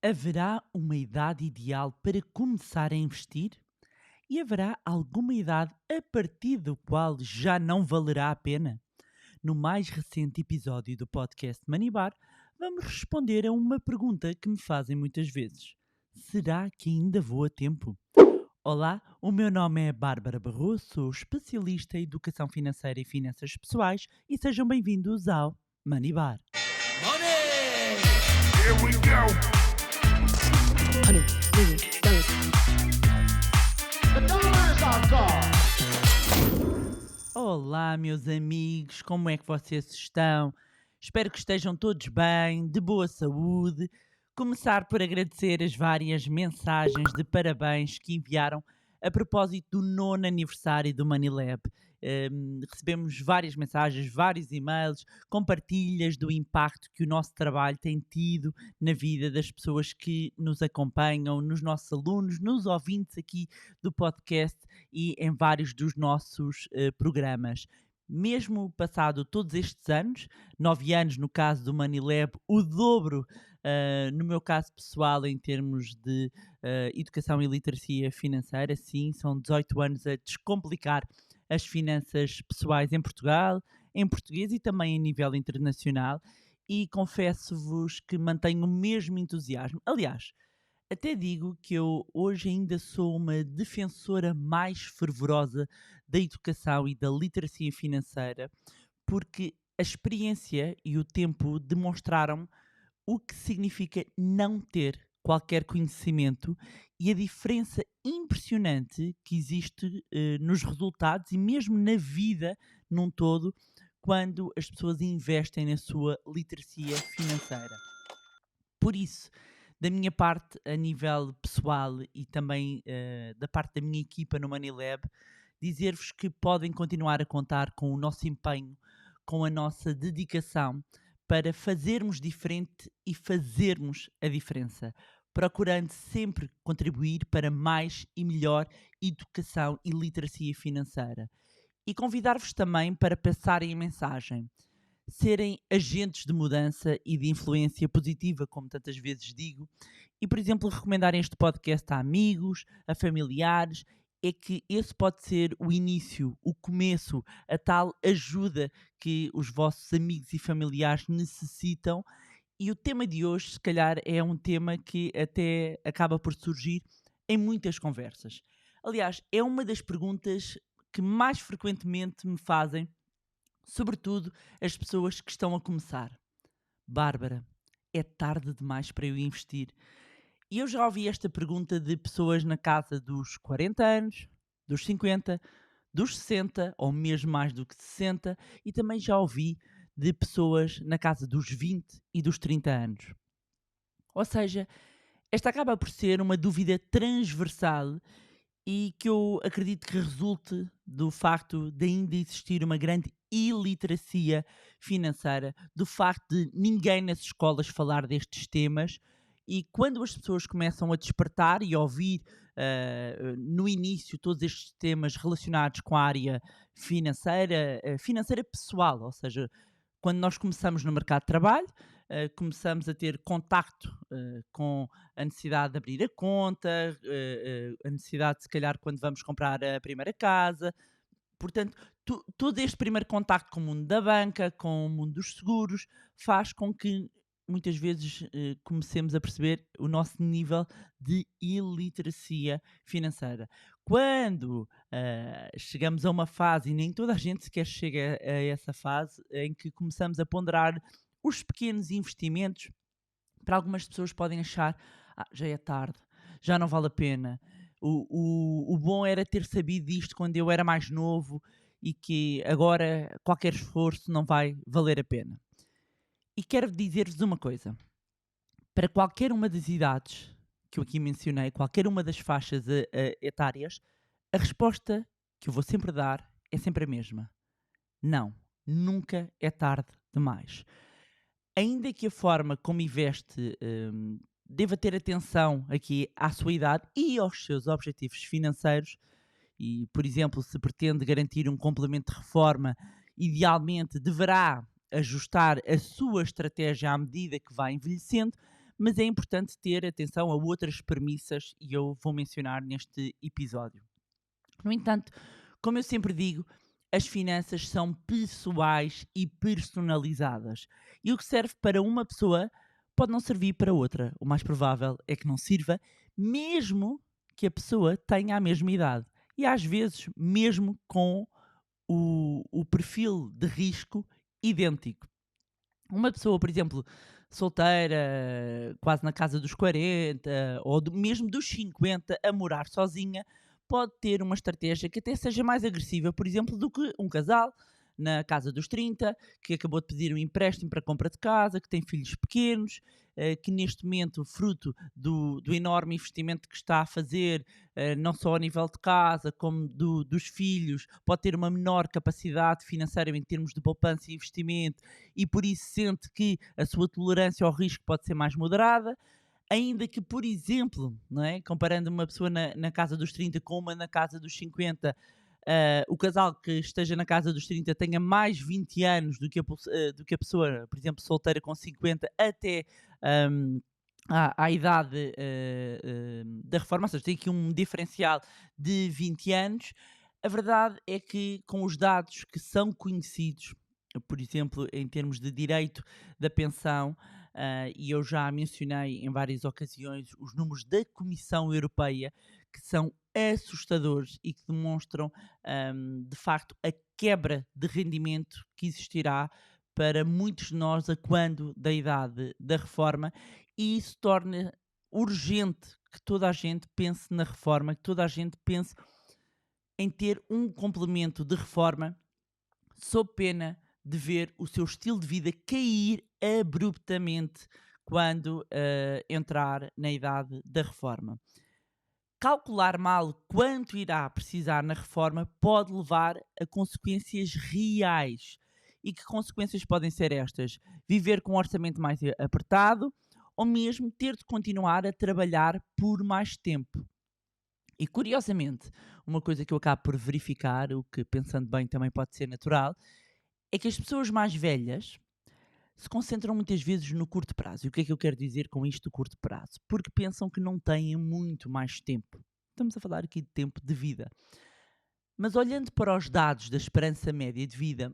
Haverá uma idade ideal para começar a investir? E haverá alguma idade a partir do qual já não valerá a pena? No mais recente episódio do podcast Manibar, vamos responder a uma pergunta que me fazem muitas vezes. Será que ainda vou a tempo? Olá, o meu nome é Bárbara Barroso, sou especialista em educação financeira e finanças pessoais e sejam bem-vindos ao Manibar. Money! Here we go. The dollars are gone. Olá, meus amigos, como é que vocês estão? Espero que estejam todos bem, de boa saúde. Começar por agradecer as várias mensagens de parabéns que enviaram a propósito do 9º aniversário do Manilab. Recebemos várias mensagens, vários e-mails, com partilhas do impacto que o nosso trabalho tem tido na vida das pessoas que nos acompanham, nos nossos alunos, nos ouvintes aqui do podcast e em vários dos nossos programas. Mesmo passado todos estes anos, 9 anos no caso do Manilab, o dobro no meu caso pessoal em termos de educação e literacia financeira, sim, são 18 anos a descomplicar as finanças pessoais em Portugal, em português e também a nível internacional, e confesso-vos que mantenho o mesmo entusiasmo. Aliás, até digo que eu hoje ainda sou uma defensora mais fervorosa da educação e da literacia financeira, porque a experiência e o tempo demonstraram o que significa não ter qualquer conhecimento e a diferença impressionante que existe nos resultados e mesmo na vida num todo quando as pessoas investem na sua literacia financeira. Por isso, da minha parte, a nível pessoal e também da parte da minha equipa no Manilab, dizer-vos que podem continuar a contar com o nosso empenho, com a nossa dedicação para fazermos diferente e fazermos a diferença, procurando sempre contribuir para mais e melhor educação e literacia financeira. E convidar-vos também para passarem a mensagem, serem agentes de mudança e de influência positiva, como tantas vezes digo, e, por exemplo, recomendarem este podcast a amigos, a familiares. É que esse pode ser o início, o começo, a tal ajuda que os vossos amigos e familiares necessitam. E o tema de hoje, se calhar, é um tema que até acaba por surgir em muitas conversas. Aliás, é uma das perguntas que mais frequentemente me fazem, sobretudo as pessoas que estão a começar. Bárbara, é tarde demais para eu investir? E eu já ouvi esta pergunta de pessoas na casa dos 40 anos, dos 50, dos 60 ou mesmo mais do que 60, e também já ouvi de pessoas na casa dos 20 e dos 30 anos. Ou seja, esta acaba por ser uma dúvida transversal e que eu acredito que resulte do facto de ainda existir uma grande iliteracia financeira, do facto de ninguém nas escolas falar destes temas. E quando as pessoas começam a despertar e a ouvir no início todos estes temas relacionados com a área financeira, financeira pessoal, ou seja, quando nós começamos no mercado de trabalho, começamos a ter contacto com a necessidade de abrir a conta, a necessidade, se calhar, quando vamos comprar a primeira casa. Portanto, todo este primeiro contacto com o mundo da banca, com o mundo dos seguros, faz com que muitas vezes comecemos a perceber o nosso nível de iliteracia financeira. Quando chegamos a uma fase, e nem toda a gente sequer chega a essa fase, em que começamos a ponderar os pequenos investimentos, para algumas pessoas podem achar, já é tarde, já não vale a pena. O bom era ter sabido disto quando eu era mais novo e que agora qualquer esforço não vai valer a pena. E quero dizer-vos uma coisa. Para qualquer uma das idades que eu aqui mencionei, qualquer uma das faixas etárias, a resposta que eu vou sempre dar é sempre a mesma. Não, nunca é tarde demais. Ainda que a forma como investe deva ter atenção aqui à sua idade e aos seus objetivos financeiros, e, por exemplo, se pretende garantir um complemento de reforma, idealmente deverá ajustar a sua estratégia à medida que vai envelhecendo, mas é importante ter atenção a outras premissas e eu vou mencionar neste episódio. No entanto, como eu sempre digo, as finanças são pessoais e personalizadas. E o que serve para uma pessoa pode não servir para outra. O mais provável é que não sirva, mesmo que a pessoa tenha a mesma idade. E às vezes, mesmo com o perfil de risco idêntico. Uma pessoa, por exemplo, solteira, quase na casa dos 40, ou mesmo dos 50, a morar sozinha, pode ter uma estratégia que até seja mais agressiva, por exemplo, do que um casal na casa dos 30, que acabou de pedir um empréstimo para a compra de casa, que tem filhos pequenos, que neste momento, fruto do enorme investimento que está a fazer, não só a nível de casa, como dos filhos, pode ter uma menor capacidade financeira em termos de poupança e investimento, e por isso sente que a sua tolerância ao risco pode ser mais moderada. Ainda que, por exemplo, não é? Comparando uma pessoa na casa dos 30 com uma na casa dos 50, o casal que esteja na casa dos 30 tenha mais 20 anos do que a pessoa, por exemplo, solteira com 50 até à idade da reforma, ou seja, tem aqui um diferencial de 20 anos. A verdade é que com os dados que são conhecidos, por exemplo, em termos de direito da pensão, e eu já mencionei em várias ocasiões os números da Comissão Europeia, que são assustadores e que demonstram, de facto, a quebra de rendimento que existirá para muitos de nós a quando da idade da reforma, e isso torna urgente que toda a gente pense na reforma, que toda a gente pense em ter um complemento de reforma, sob pena de ver o seu estilo de vida cair abruptamente quando entrar na idade da reforma. Calcular mal quanto irá precisar na reforma pode levar a consequências reais. E que consequências podem ser estas? Viver com um orçamento mais apertado ou mesmo ter de continuar a trabalhar por mais tempo. E curiosamente, uma coisa que eu acabo por verificar, o que pensando bem também pode ser natural, é que as pessoas mais velhas se concentram muitas vezes no curto prazo. E o que é que eu quero dizer com isto do curto prazo? Porque pensam que não têm muito mais tempo. Estamos a falar aqui de tempo de vida. Mas olhando para os dados da esperança média de vida,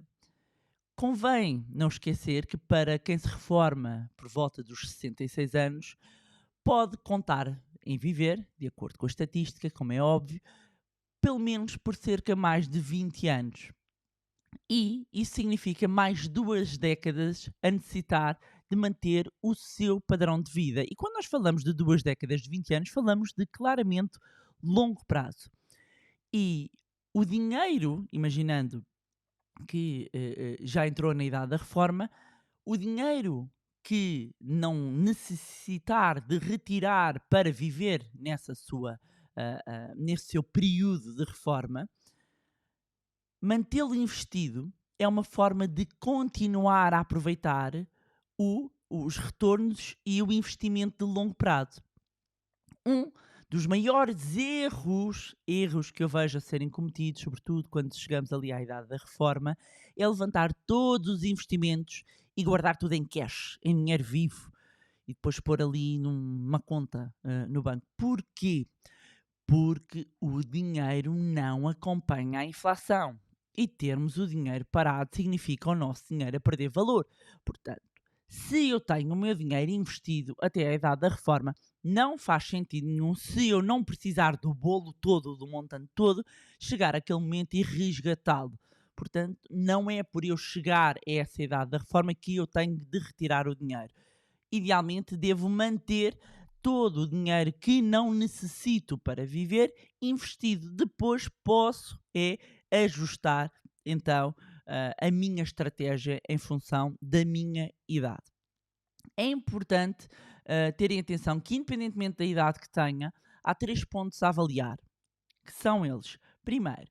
convém não esquecer que para quem se reforma por volta dos 66 anos, pode contar em viver, de acordo com a estatística, como é óbvio, pelo menos por cerca mais de 20 anos. E isso significa mais 2 décadas a necessitar de manter o seu padrão de vida. E quando nós falamos de 2 décadas de 20 anos, falamos de claramente longo prazo. E o dinheiro, imaginando que já entrou na idade da reforma, o dinheiro que não necessitar de retirar para viver nesse seu período de reforma, mantê-lo investido é uma forma de continuar a aproveitar os retornos e o investimento de longo prazo. Um dos maiores erros que eu vejo a serem cometidos, sobretudo quando chegamos ali à idade da reforma, é levantar todos os investimentos e guardar tudo em cash, em dinheiro vivo, e depois pôr ali numa conta no banco. Porquê? Porque o dinheiro não acompanha a inflação. E termos o dinheiro parado significa o nosso dinheiro a perder valor. Portanto, se eu tenho o meu dinheiro investido até a idade da reforma, não faz sentido nenhum, se eu não precisar do bolo todo, do montante todo, chegar àquele momento e resgatá-lo. Portanto, não é por eu chegar a essa idade da reforma que eu tenho de retirar o dinheiro. Idealmente, devo manter todo o dinheiro que não necessito para viver investido. Depois posso ajustar então a minha estratégia em função da minha idade. É importante terem atenção que, independentemente da idade que tenha, há 3 pontos a avaliar, que são eles. Primeiro,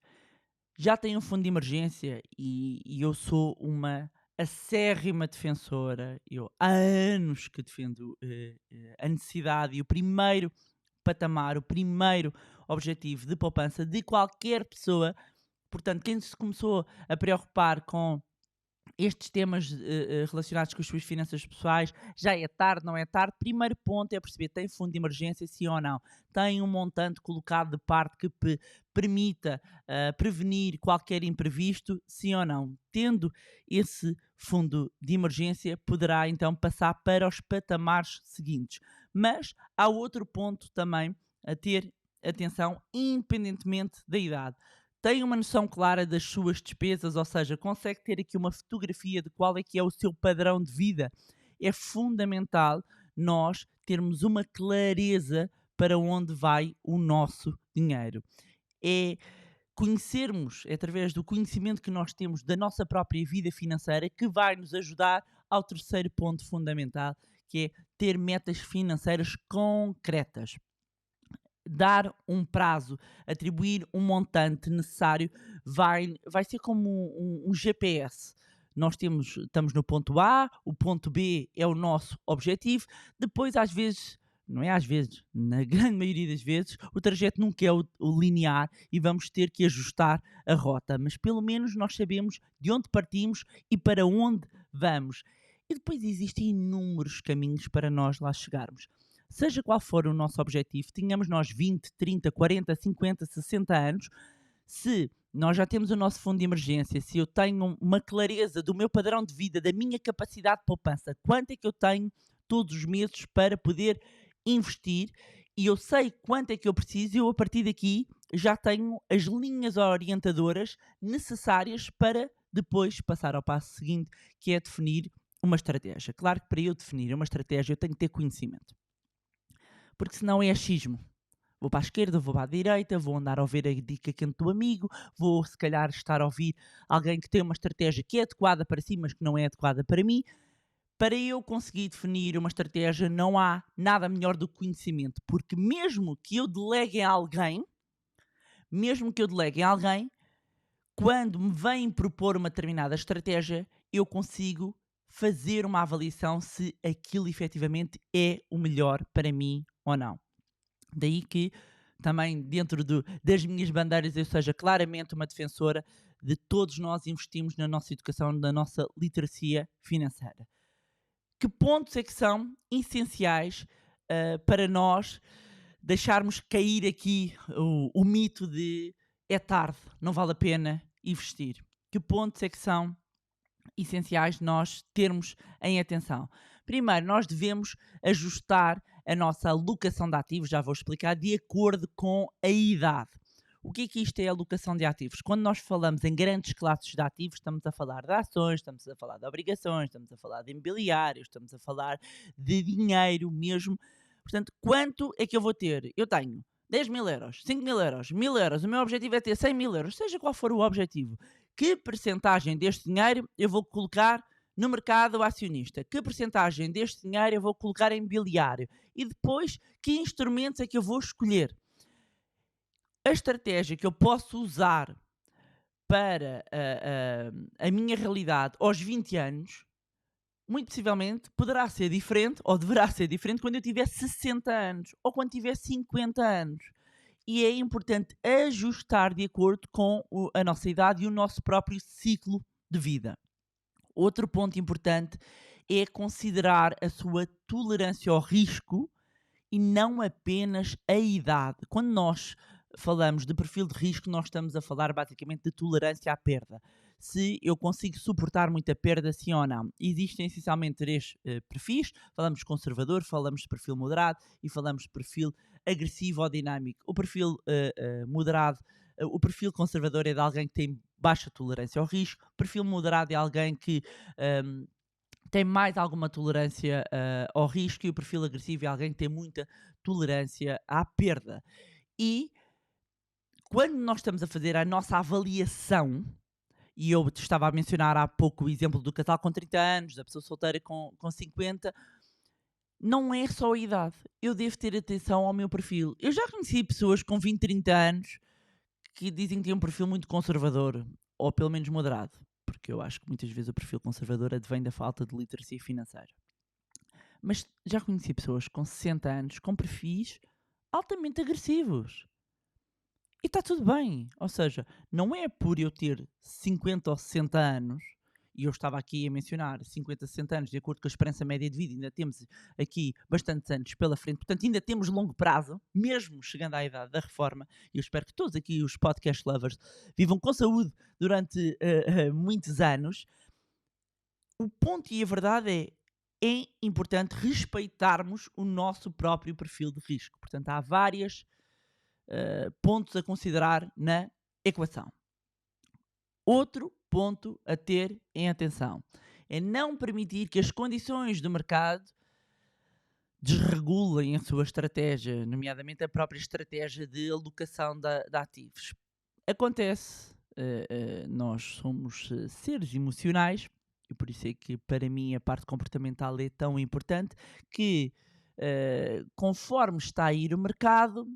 já tenho um fundo de emergência e eu sou uma acérrima defensora, eu há anos que defendo a necessidade e o primeiro patamar, o primeiro objetivo de poupança de qualquer pessoa. Portanto, quem se começou a preocupar com estes temas relacionados com as suas finanças pessoais, já é tarde, não é tarde? Primeiro ponto é perceber, tem fundo de emergência, sim ou não? Tem um montante colocado de parte que permita prevenir qualquer imprevisto, sim ou não? Tendo esse fundo de emergência, poderá então passar para os patamares seguintes. Mas há outro ponto também a ter atenção, independentemente da idade. Tem uma noção clara das suas despesas, ou seja, consegue ter aqui uma fotografia de qual é que é o seu padrão de vida. É fundamental nós termos uma clareza para onde vai o nosso dinheiro. É conhecermos, é através do conhecimento que nós temos da nossa própria vida financeira, que vai nos ajudar ao terceiro ponto fundamental, que é ter metas financeiras concretas. Dar um prazo, atribuir um montante necessário, vai ser como um GPS. Nós estamos no ponto A, o ponto B é o nosso objetivo, depois às vezes, não é às vezes, na grande maioria das vezes, o trajeto nunca é o linear e vamos ter que ajustar a rota, mas pelo menos nós sabemos de onde partimos e para onde vamos. E depois existem inúmeros caminhos para nós lá chegarmos. Seja qual for o nosso objetivo, tenhamos nós 20, 30, 40, 50, 60 anos, se nós já temos o nosso fundo de emergência, se eu tenho uma clareza do meu padrão de vida, da minha capacidade de poupança, quanto é que eu tenho todos os meses para poder investir e eu sei quanto é que eu preciso, eu a partir daqui já tenho as linhas orientadoras necessárias para depois passar ao passo seguinte, que é definir uma estratégia. Claro que para eu definir uma estratégia eu tenho que ter conhecimento. Porque senão é achismo. Vou para a esquerda, vou para a direita, vou andar a ouvir a dica quente do amigo, vou se calhar estar a ouvir alguém que tem uma estratégia que é adequada para si, mas que não é adequada para mim. Para eu conseguir definir uma estratégia não há nada melhor do que conhecimento, porque mesmo que eu delegue a alguém, quando me vêm propor uma determinada estratégia, eu consigo fazer uma avaliação se aquilo efetivamente é o melhor para mim ou não. Daí que também dentro das minhas bandeiras eu seja claramente uma defensora de todos nós investimos na nossa educação, na nossa literacia financeira. Que pontos é que são essenciais para nós deixarmos cair aqui o mito de é tarde, não vale a pena investir? Que pontos é que são essenciais nós termos em atenção? Primeiro, nós devemos ajustar a nossa alocação de ativos, já vou explicar, de acordo com a idade. O que é que isto é alocação de ativos? Quando nós falamos em grandes classes de ativos, estamos a falar de ações, estamos a falar de obrigações, estamos a falar de imobiliários, estamos a falar de dinheiro mesmo. Portanto, quanto é que eu vou ter? Eu tenho 10 mil euros, 5 mil euros, 1000 euros, o meu objetivo é ter 100 mil euros, seja qual for o objetivo. Que percentagem deste dinheiro eu vou colocar no mercado acionista? Que percentagem deste dinheiro eu vou colocar em imobiliário? E depois, que instrumentos é que eu vou escolher? A estratégia que eu posso usar para a minha realidade aos 20 anos, muito possivelmente poderá ser diferente, ou deverá ser diferente, quando eu tiver 60 anos, ou quando tiver 50 anos. E é importante ajustar de acordo com a nossa idade e o nosso próprio ciclo de vida. Outro ponto importante é considerar a sua tolerância ao risco e não apenas a idade. Quando nós falamos de perfil de risco, nós estamos a falar basicamente de tolerância à perda. Se eu consigo suportar muita perda, sim ou não. Existem essencialmente três perfis. Falamos de conservador, falamos de perfil moderado e falamos de perfil agressivo ou dinâmico. O perfil moderado, o perfil conservador é de alguém que tem baixa tolerância ao risco. O perfil moderado é alguém que tem mais alguma tolerância ao risco, e o perfil agressivo é alguém que tem muita tolerância à perda. E quando nós estamos a fazer a nossa avaliação, e eu estava a mencionar há pouco o exemplo do casal com 30 anos, da pessoa solteira com 50, não é só a idade. Eu devo ter atenção ao meu perfil. Eu já conheci pessoas com 20, 30 anos que dizem que têm um perfil muito conservador, ou pelo menos moderado, porque eu acho que muitas vezes o perfil conservador advém da falta de literacia financeira. Mas já conheci pessoas com 60 anos com perfis altamente agressivos. E está tudo bem. Ou seja, não é por eu ter 50 ou 60 anos, e eu estava aqui a mencionar 50, 60 anos, de acordo com a esperança média de vida, ainda temos aqui bastantes anos pela frente, portanto ainda temos longo prazo, mesmo chegando à idade da reforma, e eu espero que todos aqui os podcast lovers vivam com saúde durante muitos anos. O ponto e a verdade é importante respeitarmos o nosso próprio perfil de risco. Portanto, há vários pontos a considerar na equação. Outro ponto a ter em atenção é não permitir que as condições do mercado desregulem a sua estratégia, nomeadamente a própria estratégia de alocação de ativos. Acontece, nós somos seres emocionais, e por isso é que para mim a parte comportamental é tão importante, que conforme está a ir o mercado,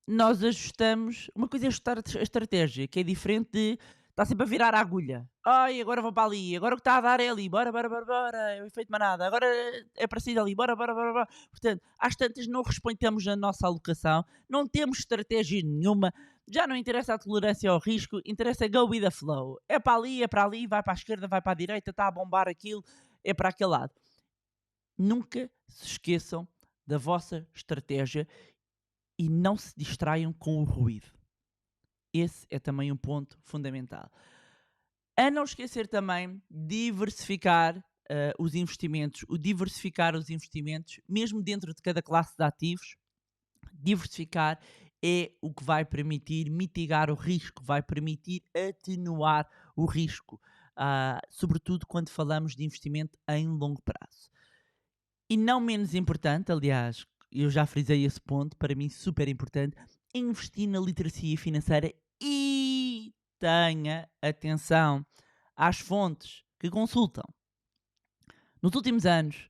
nós ajustamos. Uma coisa é ajustar a estratégia, que é diferente de estar sempre a virar a agulha. Ai, agora vou para ali, agora o que está a dar é ali, bora, é o efeito manada, agora é para sair dali, bora. Portanto, às tantas não respeitamos a nossa alocação, não temos estratégia nenhuma, já não interessa a tolerância ao risco, interessa go with the flow. É para ali, vai para a esquerda, vai para a direita, está a bombar aquilo, é para aquele lado. Nunca se esqueçam da vossa estratégia e não se distraiam com o ruído. Esse é também um ponto fundamental. A não esquecer também diversificar os investimentos. O diversificar os investimentos, mesmo dentro de cada classe de ativos, diversificar é o que vai permitir mitigar o risco, vai permitir atenuar o risco, sobretudo quando falamos de investimento em longo prazo. E não menos importante, aliás, eu já frisei esse ponto, para mim super importante, investir na literacia financeira e tenha atenção às fontes que consultam. Nos últimos anos,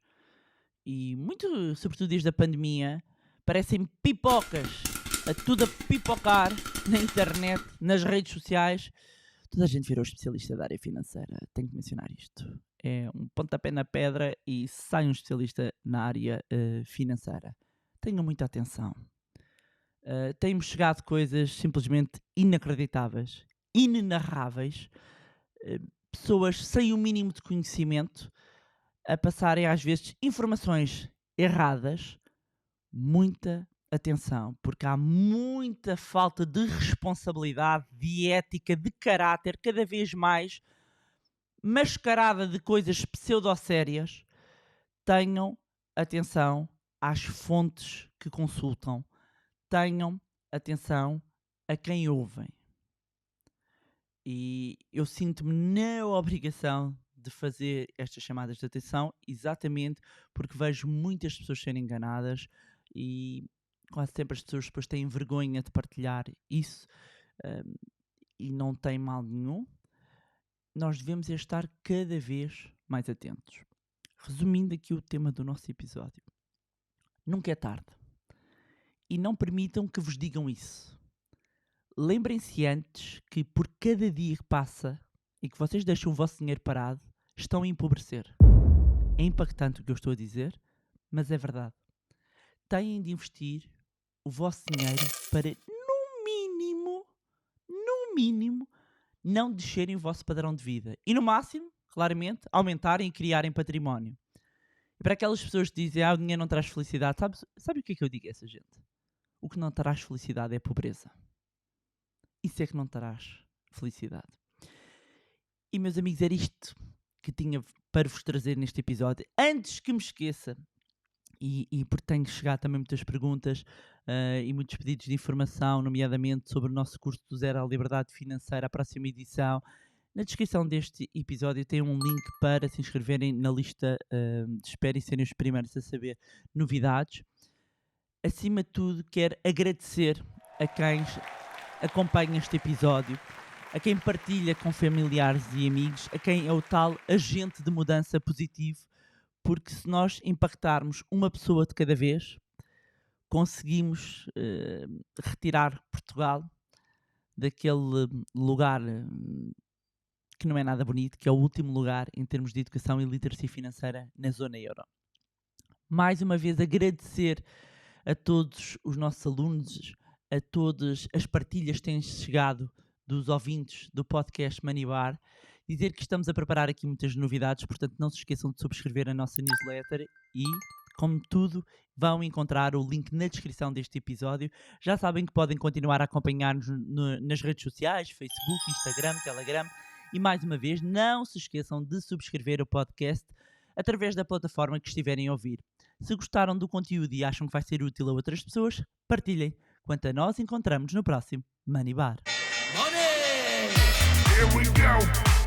e muito sobretudo desde a pandemia, parecem pipocas, a tudo a pipocar na internet, nas redes sociais. Toda a gente virou especialista da área financeira, tenho que mencionar isto. É um pontapé na pedra e sai um especialista na área financeira. Tenham muita atenção. Têm-me chegado coisas simplesmente inacreditáveis, inenarráveis, pessoas sem o mínimo de conhecimento a passarem às vezes informações erradas. Muita atenção, porque há muita falta de responsabilidade, de ética, de caráter, cada vez mais mascarada de coisas pseudo-sérias. Tenham atenção às fontes que consultam. Tenham atenção a quem ouvem. E eu sinto-me na obrigação de fazer estas chamadas de atenção, exatamente porque vejo muitas pessoas serem enganadas e quase sempre as pessoas depois têm vergonha de partilhar isso e não tem mal nenhum. Nós devemos estar cada vez mais atentos. Resumindo aqui o tema do nosso episódio. Nunca é tarde. E não permitam que vos digam isso. Lembrem-se antes que por cada dia que passa e que vocês deixam o vosso dinheiro parado, estão a empobrecer. É impactante o que eu estou a dizer, mas é verdade. Têm de investir o vosso dinheiro para, no mínimo, não descerem o vosso padrão de vida. E no máximo, claramente, aumentarem e criarem património. E para aquelas pessoas que dizem o dinheiro não traz felicidade, sabe o que é que eu digo a essa gente? O que não traz felicidade é pobreza. Isso é que não traz felicidade. E meus amigos, era isto que tinha para vos trazer neste episódio. Antes que me esqueça, e porque tenho chegado também muitas perguntas e muitos pedidos de informação, nomeadamente sobre o nosso curso do Zero à Liberdade Financeira, a próxima edição. Na descrição deste episódio tem um link para se inscreverem na lista de espera e serem os primeiros a saber novidades. Acima de tudo, quero agradecer a quem acompanha este episódio, a quem partilha com familiares e amigos, a quem é o tal agente de mudança positivo, porque se nós impactarmos uma pessoa de cada vez, conseguimos retirar Portugal daquele lugar que não é nada bonito, que é o último lugar em termos de educação e literacia financeira na zona euro. Mais uma vez agradecer a todos os nossos alunos, a todas as partilhas que têm chegado dos ouvintes do podcast Money Bar Dizer que estamos a preparar aqui muitas novidades, portanto não se esqueçam de subscrever a nossa newsletter e, como tudo, vão encontrar o link na descrição deste episódio. Já sabem que podem continuar a acompanhar-nos nas redes sociais, Facebook, Instagram, Telegram. E mais uma vez, não se esqueçam de subscrever o podcast através da plataforma que estiverem a ouvir. Se gostaram do conteúdo e acham que vai ser útil a outras pessoas, partilhem. Quanto a nós, encontramos no próximo Money Bar. Money! Here we go.